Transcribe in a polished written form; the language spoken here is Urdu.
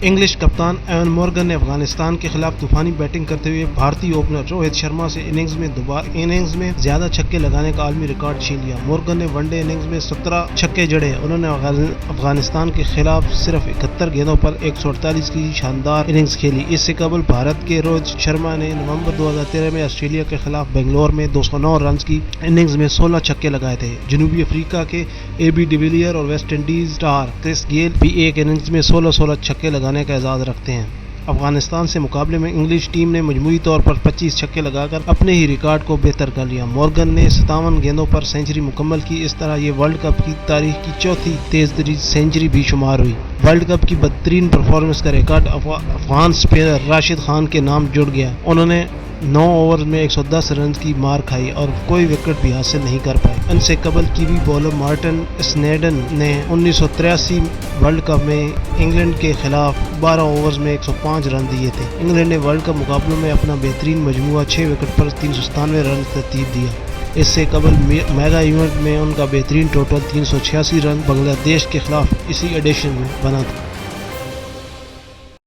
انگلش کپتان ایون مورگن نے افغانستان کے خلاف طوفانی بیٹنگ کرتے ہوئے بھارتی اوپنر روہت شرما سے اننگز میں زیادہ چھکے لگانے کا عالمی ریکارڈ چھین لیا۔ مورگن نے ون ڈے اننگز میں 17 چھکے جڑے۔ انہوں نے افغانستان کے خلاف صرف 71 گیندوں پر 148 کی شاندار اننگز کھیلی۔ اس سے قبل بھارت کے روہت شرما نے نومبر 2013 میں آسٹریلیا کے خلاف بنگلور میں 209 رنز کی اننگز میں 16 چھکے لگائے تھے۔ جنوبی افریقہ کے اے بی ڈیویلیئر اور ویسٹ انڈیز اسٹار کرس گیل بھی ایک اننگز میں 16 چھکے لگانے کا اعزاز رکھتے ہیں۔ افغانستان سے مقابلے میں انگلش ٹیم نے مجموعی طور پر 25 چھکے لگا کر اپنے ہی ریکارڈ کو بہتر کر لیا۔ مورگن نے 57 گیندوں پر سنچری مکمل کی۔ اس طرح یہ ورلڈ کپ کی تاریخ کی چوتھی تیز ترین سنچری بھی شمار ہوئی۔ ورلڈ کپ کی بدترین پرفارمنس کا ریکارڈ افغان اسپنر راشد خان کے نام جڑ گیا۔ انہوں نے 9 اوور میں 110 رنز کی مار کھائی اور کوئی وکٹ بھی حاصل نہیں کر پائے۔ ان سے قبل کیوی بولر مارٹن اسنیڈن نے 1983 ورلڈ کپ میں انگلینڈ کے خلاف 12 اوورز میں 105 رن دیے تھے۔ انگلینڈ نے ورلڈ کپ مقابلوں میں اپنا بہترین مجموعہ 6 وکٹ پر 397 رن ترتیب دیا۔ اس سے قبل میگا ایونٹ میں ان کا بہترین ٹوٹل 386 رن بنگلہ دیش کے خلاف اسی ایڈیشن میں بنا تھا۔